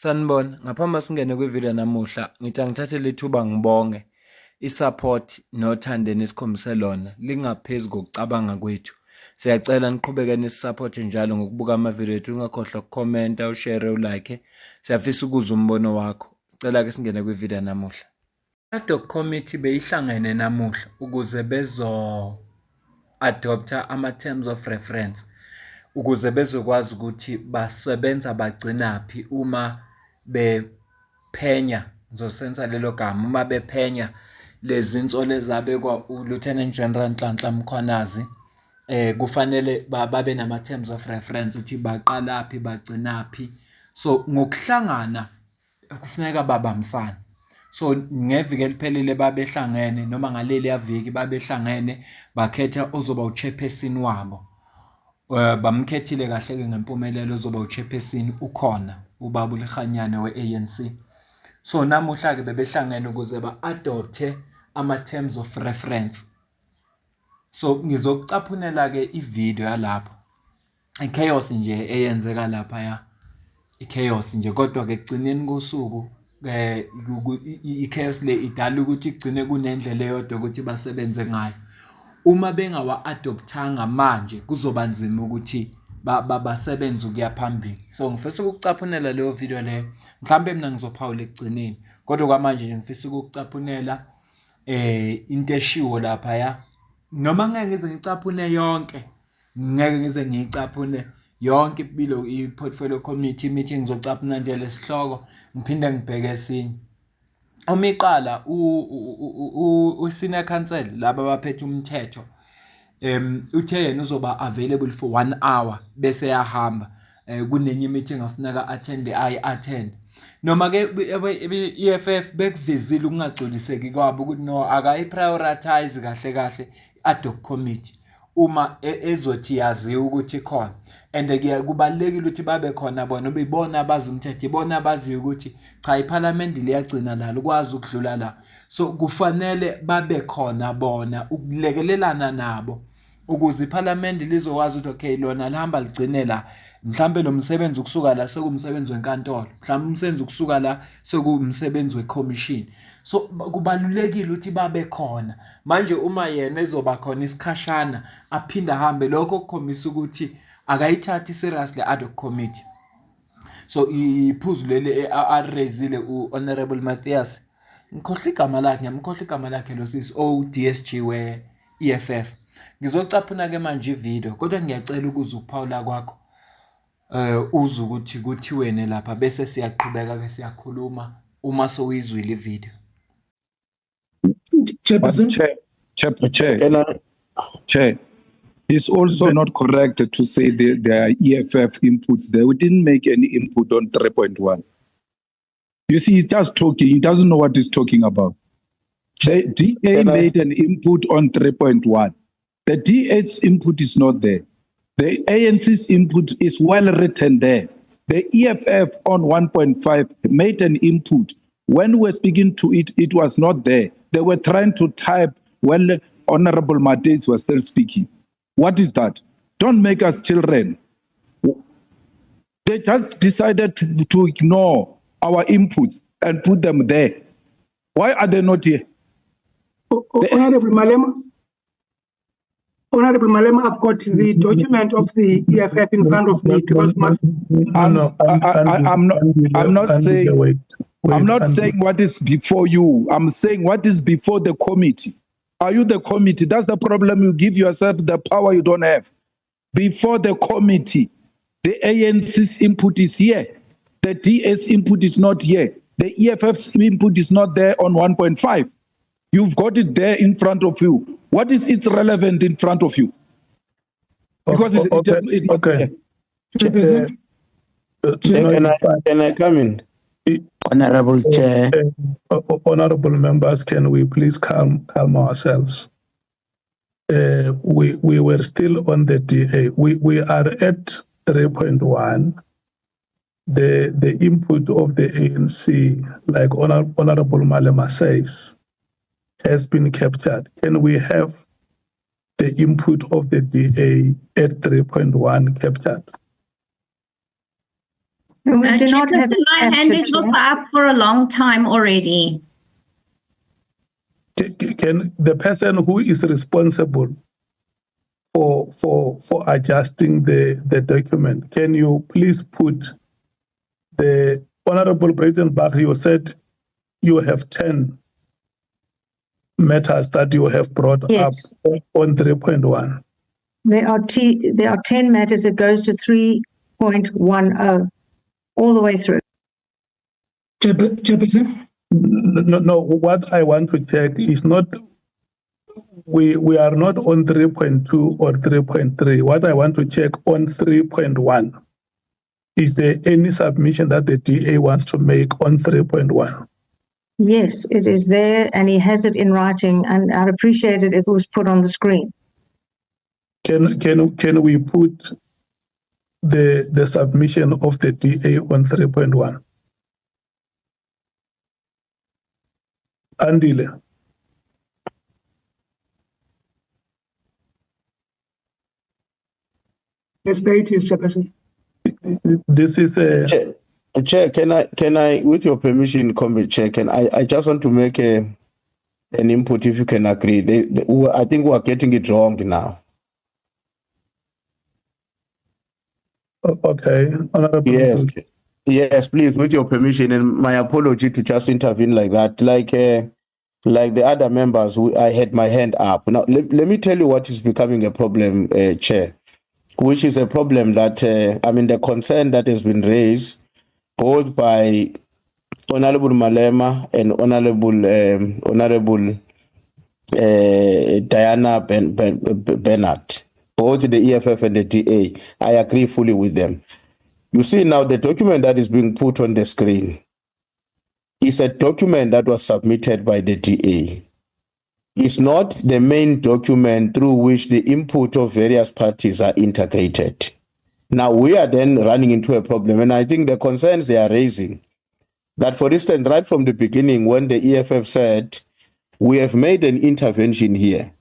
Sanibona, ngaphambi singene kwivideo namuhla, ngithi angithathe lethuba ngibonge i-support nothando enikhombise lona lingaphezu kokucabanga kwethu. Siyacela niqhubeke nisisupport njalo ngokubuka amavideo ethu, ungakhohlwa ukukhomenta, ushare, ulike. Siyafisa ukuzwa umbono wakho. Sicela ke singene kwivideo namuhla. Adhoc committee beyihlangene namuhla ukuze bezo-adopta ama-terms of reference ukuze bezokwazi ukuthi basebenza bagcinaphi uma bephenya, ngizosenza lelo gama, uma bephenya lezi nsolo ezabekwa uLieutenant General Nhlanhla Mkhwanazi, kufanele babe nama-terms of reference ukuthi baqalaphi bagcinaphi. So ngokuhlangana kufuneka babambisane. So ngeviki eliphelile babehlangene noma ngaleli yaviki babehlangene bakhetha ozoba uchairperson wabo. Bamkhethile kahle-ke ngempumelelo ozoba uchairperson ukhona ubaba uLikhanyane we-ANC. So namuhla-ke bebehlangene ukuze ba-adopte ama-terms of reference. So ngizokucaphunela-ke ivideo yalapho. I-chaos nje eyenzeka laphaya. I-chaos nje, kodwa-ke ekugcineni kosuku i-chaos le idala ukuthi kugcine kunendlela eyodwa ukuthi basebenze ngayo. Uma bengawa-adoptanga manje kuzoba nzima ukuthi basebenze ukuya phambili. So ngifisa ukukucaphunela leyo video leyo. Mhlambe mina ngizophawula ekugcineni, kodwa kwamanje nje ngifisa ukukucaphunela into eshiwo laphaya. Noma ngeke ngize ngicaphune yonke, ngeke ngize ngiyicaphune yonke bilo i-portfolio committee meeting, ngizocaphuna nje lesihloko ngiphinde ngibheke esinye. Omiqala u-senior counsel laba abaphethe umthetho uthe yena uzoba available for 1 hour bese yahamba, kunenye meeting afuneka attend. Noma ke EFF bekuvizile ukungagcoliseki kwabo ukuthi no akayi-prioritize kahle Adhoc committee uma ezothi yaziwa ukuthi khona. And kubalulekile ukuthi babe khona bona, bebona abazi umthetho, ibona abaziyo ukuthi cha iParliament liyagcina lalo ukwazi ukudlula la. So kufanele babe khona bona ukulekelelana nabo ukuze iParliament lizokwazi ukuthi okay lona lihamba ligcine la, mhlambe lo msebenzi ukusuka la sekumsebenzi wenkantolo, mhlambe umsebenzi ukusuka la sekumsebenzi wecommission. So kubalulekile ukuthi babe khona manje. Uma yena ezoba khona isikhashana aphinda ahambe, lokho kukhombisa ukuthi akayithathi seriously Adhoc committee. So iphuzu leli araisile u-Honorable Matthias, ngikhohle igama lakhe lo sisi DSG we-EFF. Ngizocaphuna ke manje ivideo, kodwa ngiyacela ukuzwa ukuphawula kwakho uzwe ukuthi kuthiweni lapha bese siyaqhubeka ke siyakhuluma uma sowuyizwile ivideo. Chair, it's also not correct to say there are EFF inputs there. We didn't make any input on 3.1. You see, he's just talking. He doesn't know what he's talking about. The DA made an input on 3.1. The DA's input is not there. The ANC's input is well written there. The EFF on 1.5 made an input. When we were speaking to it, it was not there. They were trying to type when Honorable Matthias was still speaking. What is that? Don't make us children. They just decided to ignore our inputs and put them there. Why are they not here? Honorable Malema, I've got the document of the EFF in front of me. I'm not saying what is before you. I'm saying what is before the committee. Are you the committee? That's the problem. You give yourself the power you don't have. Before the committee, the ANC's input is here. The DS input is not here. The EFF's input is not there on 1.5. You've got it there in front of you. What is its relevant in front of you? Because okay. Can I come in? Honorable Chair. Honorable members, can we please calm ourselves? We were still on the DA. We are at 3.1. The input of the ANC, like Honorable Malema says, has been captured. Can we have the input of the DA at 3.1 captured? We do not have Chairperson, my hand is also up for a long time already. Can the person who is responsible for adjusting the document, can you please put the Honorable President Bach, you said you have 10 matters that you have brought Yes. up on 3.1. There are 10 matters that goes to 3.10 all the way through. Chairperson? No, what I want to check is not, we are not on 3.2 or 3.3. What I want to check on 3.1, is there any submission that the DA wants to make on 3.1? Yes, it is there, and he has it in writing, and I'd appreciate it if it was put on the screen. Can we put the submission of the DA on 3.1? Andile. Yes, there it is, Chairperson. This is a... Chair, can I, with your permission, comment, Chair, I just want to make an input if you can agree. I think we are getting it wrong now. Okay, Honorable. Yes, yes, please, with your permission, and my apology to just intervene like that. Like the other members, I had my hand up. Now, let me tell you what is becoming a problem, Chair, which is a problem that, the concern that has been raised both by Honorable Malema and Honorable Diana Bernard, both the EFF and the DA. I agree fully with them. You see now the document that is being put on the screen is a document that was submitted by the DA. It's not the main document through which the input of various parties are integrated. Now we are then running into a problem, and I think the concerns they are raising, that for instance, right from the beginning when the EFF said, we have made an intervention here,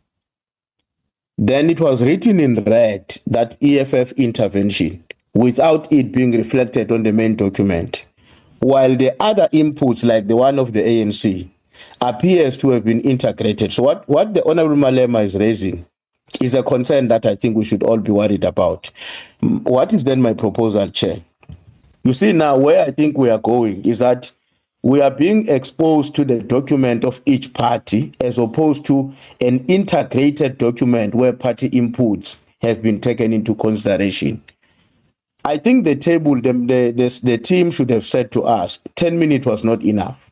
then it was written in red that EFF intervention without it being reflected on the main document. While the other inputs, like the one of the ANC, appears to have been integrated. So what the Honorable Malema is raising is a concern that I think we should all be worried about. What is then my proposal, Chair? You see now where I think we are going is that we are being exposed to the document of each party as opposed to an integrated document where party inputs have been taken into consideration. I think the team should have said to us, 10 minutes was not enough.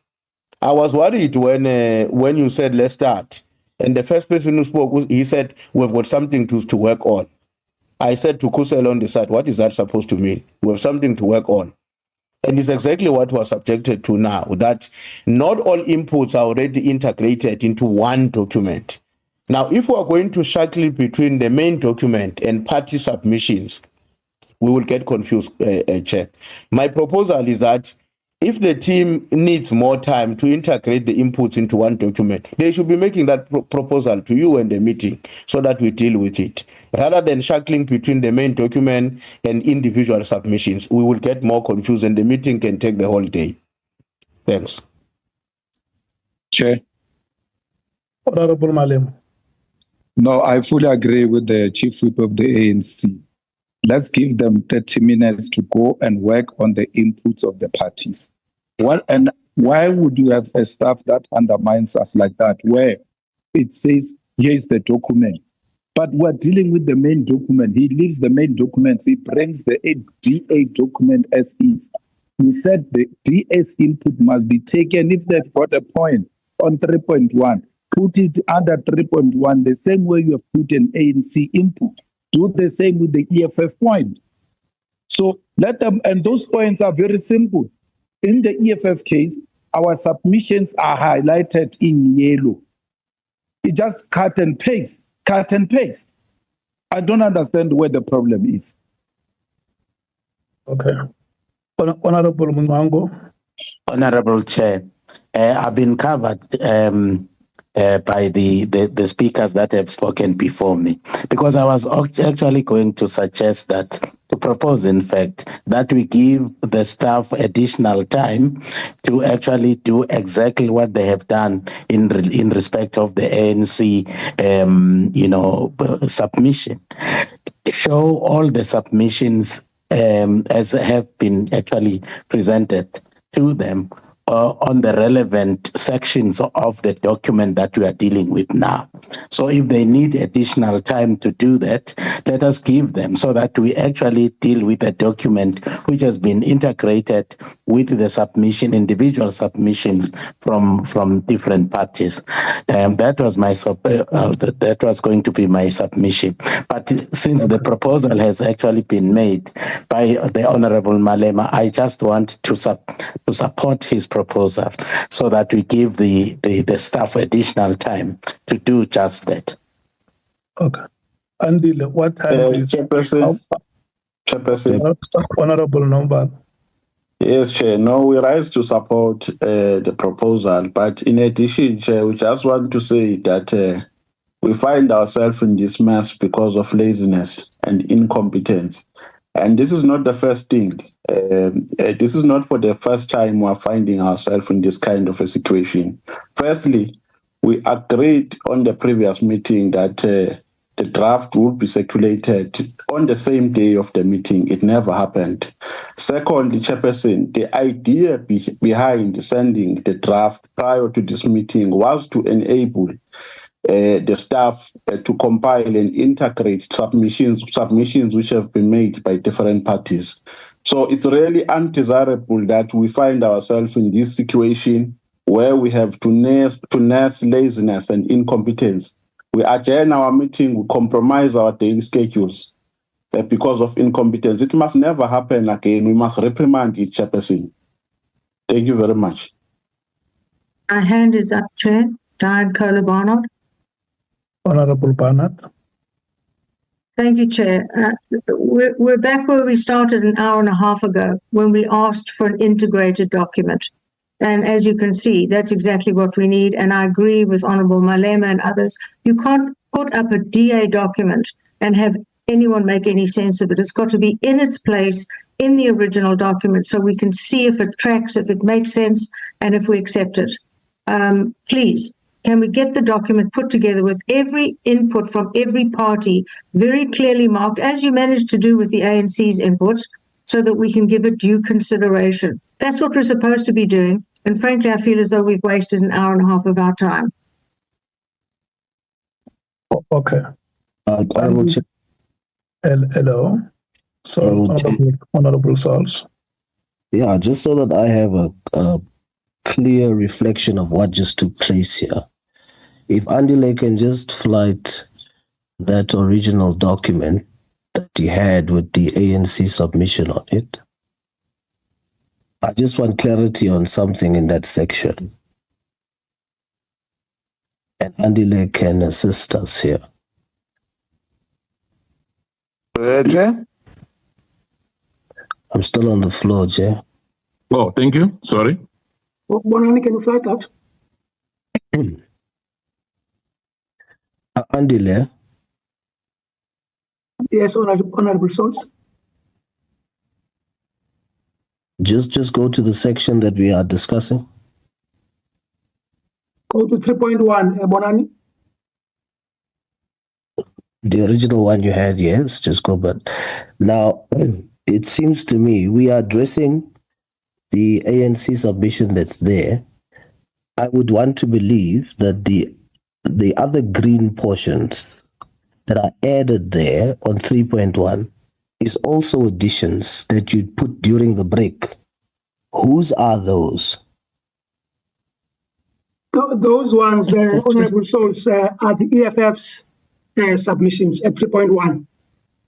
I was worried when you said, let's start. And the first person who spoke, he said, we've got something to work on. I said to Kusel on the side, what is that supposed to mean? We have something to work on. And it's exactly what was subjected to now, that not all inputs are already integrated into one document. Now, if we are going to shackle between the main document and party submissions, we will get confused, Chair. My proposal is that if the team needs more time to integrate the inputs into one document, they should be making that proposal to you in the meeting so that we deal with it. Rather than shackling between the main document and individual submissions, we will get more confused and the meeting can take the whole day. Thanks. Chair. Honorable Malema. No, I fully agree with the Chief Whip of the ANC. Let's give them 30 minutes to go and work on the inputs of the parties. And why would you have a staff that undermines us like that, where it says, here's the document, but we're dealing with the main document. He leaves the main documents. He brings the DA document as is. He said the DA's input must be taken. If they've got a point on 3.1, put it under 3.1, the same way you have put an ANC input. Do the same with the EFF point. So let them, and those points are very simple. In the EFF case, our submissions are highlighted in yellow. It just cut and paste. I don't understand where the problem is. Okay. Honorable Mungango. Honorable Chair, I've been covered by the speakers that have spoken before me, because I was actually going to suggest that propose, in fact, that we give the staff additional time to actually do exactly what they have done in respect of the ANC, submission. Show all the submissions as have been actually presented to them on the relevant sections of the document that we are dealing with now. So if they need additional time to do that, let us give them so that we actually deal with a document which has been integrated with the submission, individual submissions from different parties. That was my that was going to be my submission. But since the proposal has actually been made by the Honorable Malema, I just want to support his proposal so that we give the staff additional time to do just that. Okay. Andile, what time is Chairperson. Honorable Nomba? Yes, Chair. No, we rise to support the proposal. But in addition, Chair, we just want to say that we find ourselves in this mess because of laziness and incompetence. And this is not the first thing. This is not for the first time we are finding ourselves in this kind of a situation. Firstly, we agreed on the previous meeting that the draft would be circulated on the same day of the meeting. It never happened. Secondly, Chairperson, the idea behind sending the draft prior to this meeting was to enable the staff to compile and integrate submissions which have been made by different parties. So it's really undesirable that we find ourselves in this situation where we have to nurse laziness and incompetence. We adjourn our meeting, we compromise our daily schedules because of incompetence. It must never happen again. We must reprimand each person. Thank you very much. My hand is up, Chair. Diane Kohler-Barnard. Honorable Barnard. Thank you, Chair. We're back where we started an hour and a half ago when we asked for an integrated document. And as you can see, that's exactly what we need. And I agree with Honorable Malema and others. You can't put up a DA document and have anyone make any sense of it. It's got to be in its place in the original document so we can see if it tracks, if it makes sense, and if we accept it. Please, can we get the document put together with every input from every party very clearly marked, as you managed to do with the ANC's input, so that we can give it due consideration? That's what we're supposed to be doing. And frankly, I feel as though we've wasted an hour and a half of our time. Okay. Honorable Hello. So, Honorable Sauls. Yeah, just so that I have a clear reflection of what just took place here. If Andile can just flight that original document that he had with the ANC submission on it, I just want clarity on something in that section. And Andile can assist us here. Chair? I'm still on the floor, Chair. Oh, thank you. Sorry. Bonani, can you fly that? Andile? Yes, Honorable Sons. Just go to the section that we are discussing. Go to 3.1, Bonani. The original one you had, yes, just go. But now it seems to me we are addressing the ANC submission that's there. I would want to believe that the other green portions that are added there on 3.1 is also additions that you put during the break. Whose are those? Those ones, Honorable Souls, are the EFF's submissions at 3.1.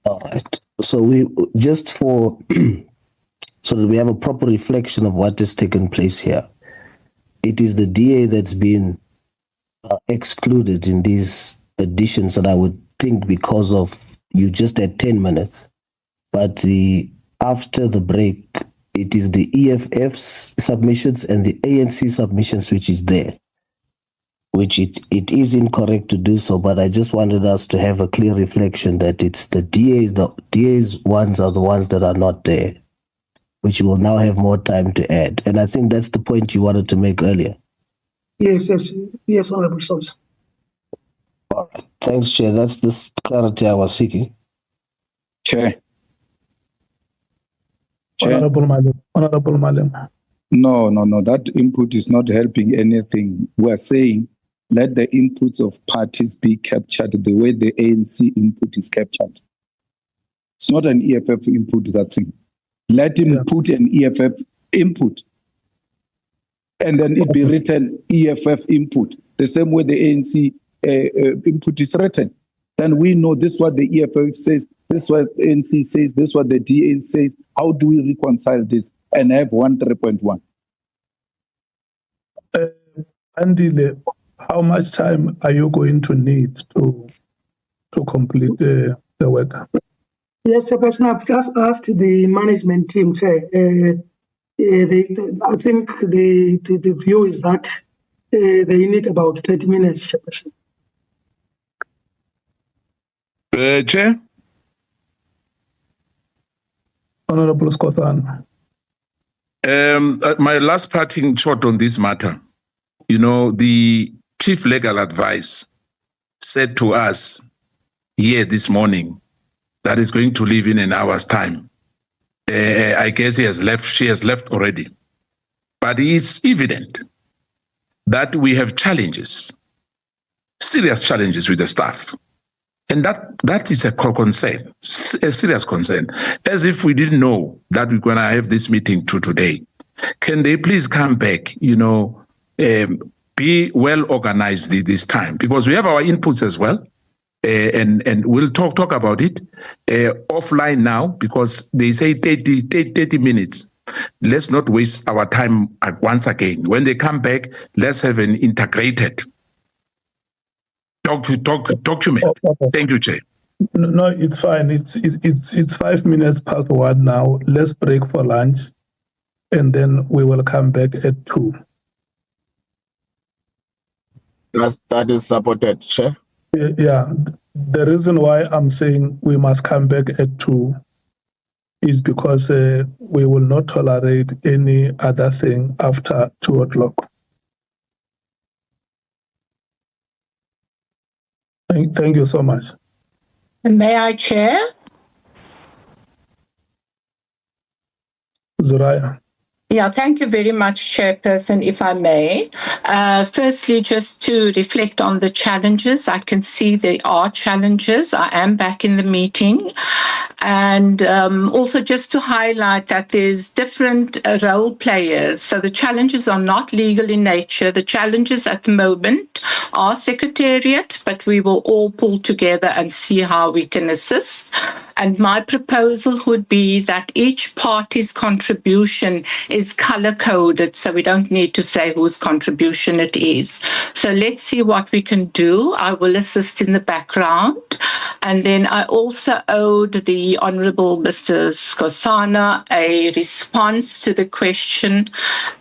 All right. So we just for so that we have a proper reflection of what has taken place here. It is the DA that's been excluded in these additions that I would think because of you just had 10 minutes. But after the break, it is the EFF's submissions and the ANC submissions which is there. which it is incorrect to do so, but I just wanted us to have a clear reflection that it's the DA's ones are the ones that are not there, which will now have more time to add. And I think that's the point you wanted to make earlier. Yes, Honorable Sons. All right. Thanks, Chair. That's the clarity I was seeking. Chair. Chair. Honorable Malem. No. That input is not helping anything. We are saying let the inputs of parties be captured the way the ANC input is captured. It's not an EFF input, that thing. Let him put an EFF input. And then it be written EFF input, the same way the ANC input is written. Then we know this is what the EFF says, this is what ANC says, this is what the DA says. How do we reconcile this and have 3.1? Andile, how much time are you going to need to complete the work? Yes, Chairperson, I've just asked the management team, Chair. I think the view is that they need about 30 minutes, Chairperson. Chair? Honorable Skothan. My last parting shot on this matter. You know, the chief legal advice said to us here this morning that is going to leave in an hour's time. I guess she has left already. But it's evident that we have challenges, serious challenges with the staff. And that is a concern, a serious concern, as if we didn't know that we're going to have this meeting today. Can they please come back, be well organized this time? Because we have our inputs as well. And we'll talk about it offline now, because they say 30 minutes. Let's not waste our time once again. When they come back, let's have an integrated document. Thank you, Chair. No, it's fine. It's 5 minutes past 1 now. Let's break for lunch, and then we will come back at 2. That is supported, Chair. Yeah, the reason why I'm saying we must come back at 2 is because we will not tolerate any other thing after 2 o'clock. Thank you so much. May I chair? Zuraya. Yeah, thank you very much, Chairperson, if I may. Firstly, just to reflect on the challenges, I can see there are challenges. I am back in the meeting. And also just to highlight that there's different role players. So the challenges are not legal in nature. The challenges at the moment are secretariat, but we will all pull together and see how we can assist. And my proposal would be that each party's contribution is color-coded, so we don't need to say whose contribution it is. So let's see what we can do. I will assist in the background. And then I also owed the Honourable Mr. Skosana a response to the question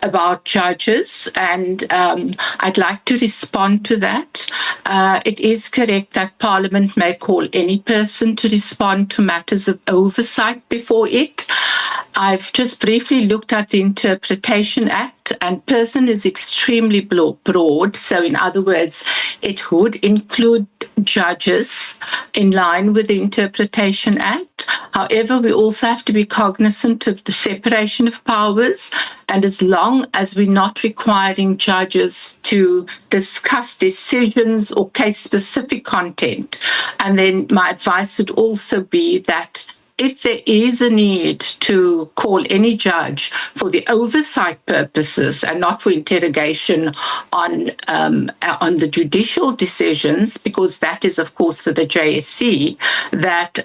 about judges, and I'd like to respond to that. It is correct that Parliament may call any person to respond to matters of oversight before it. I've just briefly looked at the Interpretation Act, and person is extremely broad. So in other words, it would include judges in line with the Interpretation Act. However, we also have to be cognizant of the separation of powers. And as long as we're not requiring judges to discuss decisions or case-specific content, and then my advice would also be that if there is a need to call any judge for the oversight purposes and not for interrogation on the judicial decisions, because that is, of course, for the JSC, that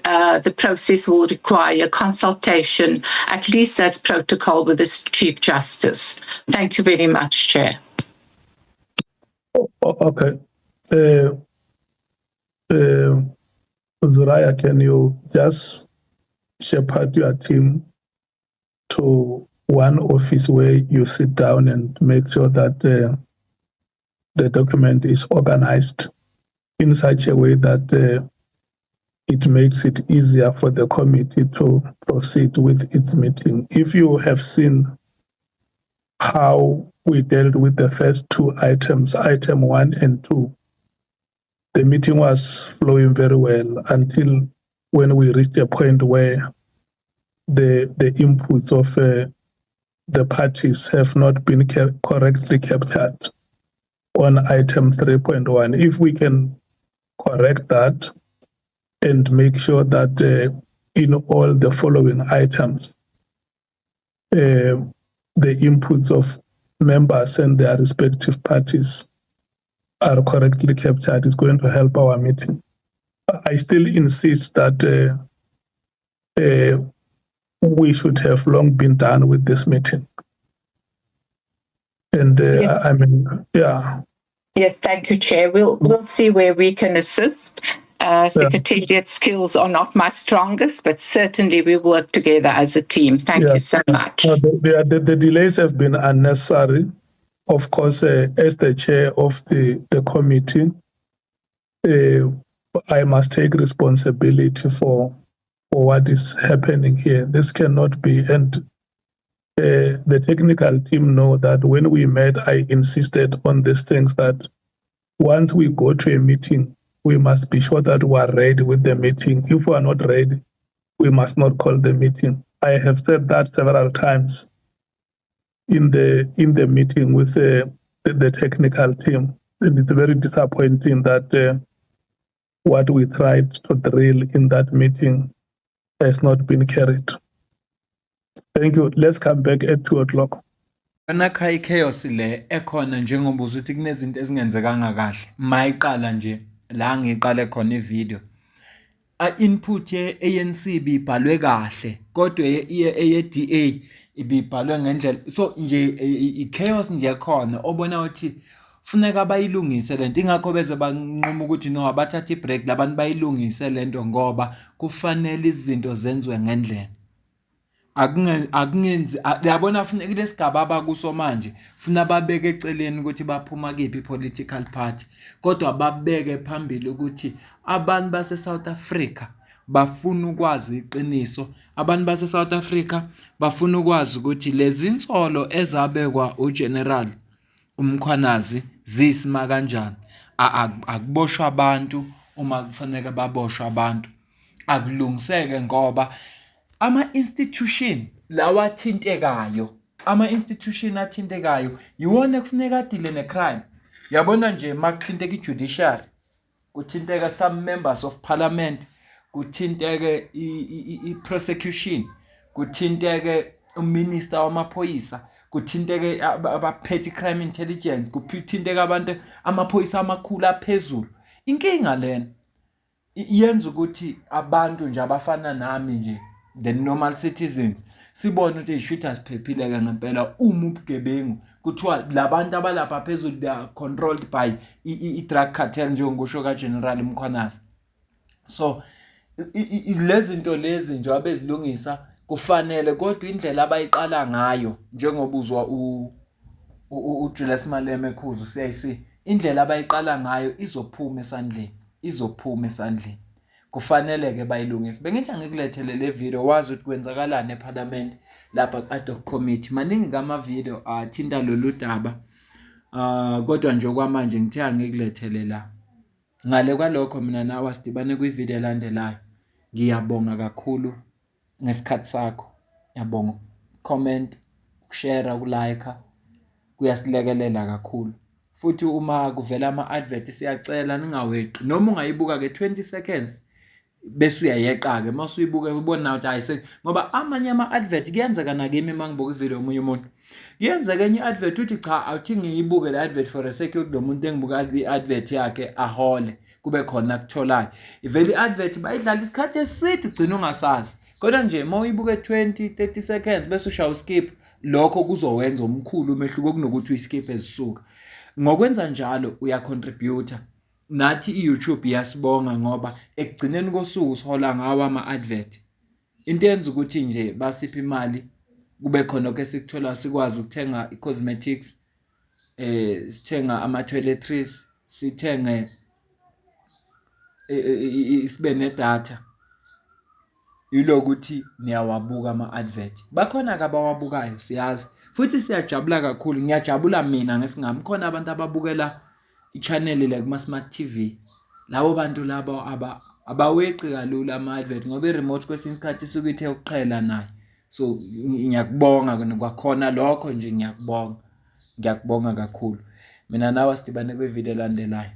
the process will require consultation, at least as protocol with the Chief Justice. Thank you very much, Chair. Okay. Zuraya, can you just shepherd your team to one office where you sit down and make sure that the document is organized in such a way that it makes it easier for the committee to proceed with its meeting. If you have seen how we dealt with the first two items, item 1 and 2, the meeting was flowing very well until when we reached a point where the inputs of the parties have not been correctly captured on item 3.1. If we can correct that and make sure that in all the following items, the inputs of members and their respective parties are correctly captured, is going to help our meeting. I still insist that we should have long been done with this meeting. And Yes. I mean, yeah. Yes, thank you, Chair. We'll see where we can assist. Secretariat skills are not my strongest, but certainly we work together as a team. Thank you so much. The delays have been unnecessary. Of course, as the chair of the committee, I must take responsibility for what is happening here. This cannot be, and the technical team know that when we met, I insisted on these things that once we go to a meeting, we must be sure that we are ready with the meeting. If we are not ready, we must not call the meeting. I have said that several times in the meeting with the technical team. And it's very disappointing that what we tried to drill in that meeting has not been carried. Thank you. Let's come back at 2:00. Anakha i-chaos le ekhona njengoba uzuthi kunezinto ezingenzekanga kahle mayiqala nje la ngiqale khona ivideo input ye-ANC ibibhalwe kahle kodwa eye-DA ibibhalwe ngendlela so nje i-chaos nje khona obona ukuthi funeka abayilungise lento ingakho beze banquma ukuthi no abathatha i-break labantu bayilungise lento ngoba kufanele izinto zenziwe ngendlela akungenzi yabona funeka kulesigaba abakuso manje funa babeke eceleni ukuthi baphuma kephi political party kodwa babeke phambili ukuthi abantu base South Africa bafuna ukwazi iqiniso abantu base South Africa bafuna ukwazi ukuthi lezi insolo ezabekwa uGeneral uMkhwanazi zisima kanjani akuboshwa abantu uma kufanele baboshwe abantu akulungiseke ngoba ama-institution lawa athintekayo ama-institution athintekayo yiwona kufuneka adile ne-crime yabona nje makuthinteka i-judiciary kuthinteka some members of parliament kuthinteke i-prosecution kuthinteke uminister wamaphoyisa kuthinteke aba-petty crime intelligence kuthinteke abantu amaphoyisa amakhulu aphezulu inkinga lena yenza ukuthi abantu nje abafana nami nje the normal citizens sibone ukuthi i-shooters phephile ngempela uma ubugebengu kuthiwa labantu abalapha phezulu they are controlled by i-drug cartel njengokusho kaGeneral Mkhwanazi so lezi zinto lezi nje abezilungisa kufanele kodwa indlela abayiqala ngayo njengoba uzwa uJulius Malema ekhuza CIC indlela abayiqala ngayo izophuma esandleni kufanele ke bayilungise bengithi angikulethele le video wazi ukuthi kwenzakalani eParliament lapha Adhoc committee maningi ngama video athinta lolu daba kodwa nje kwamanje ngithe angikulethele la ngale kwalokho mina nawe sidibane kwivideo elandelayo ngiyabonga kakhulu ngesikhathi sakho ngiyabonga comment ukushare ukulike kuyasilekelela kakhulu futhi uma kuvela ama-advert siyacela ningaweqi noma ungayibuka ke 20 seconds bese uyayeqa ke mase uyibuka ubona ukuthi ayise ngoba amanye ama-advert kuyenzeka nakimi mangibuka ivideo omunye umuntu kuyenzeka enye i-advert uthi cha awuthi ngiyibuke le advert for a second lo muntu engibuka i-advert yakhe ahole kube khona kutholayo ivele i-advert bayidlala isikhathi eside ugcina ungasazi kodwa nje uma uyibuke 20-30 seconds bese ushaya uskip lokho kuzowenza omkhulu umehluko kunokuthi uyiskip ezisuka ngokwenza njalo uyacontributor nathi iYouTube iyasibonga ngoba ekugcineni kosuku sihola ngawo ama-advert into yenza ukuthi nje basipha imali kube khona ke sikuthola sikwazi ukuthenga i-cosmetics sithenga ama-toiletries, sithenge sibe nedatha, yilokuthi niyawabuka ama-advert. Bakhona-ke abawabukayo siyazi, futhi siyajabula kakhulu. Ngiyajabula mina ngesingami, khona abantu ababukela i-channel like kuma-smart TV. Labo bantu labo abaweqi kalula ama-advert ngoba i-remote kwesinye isikhathi isuke ithe ukuqhela naye. So ngiyakubonga kwakhona lokho nje, ngiyakubonga kakhulu. Mina nawe sidibane kwividiyo elandelayo.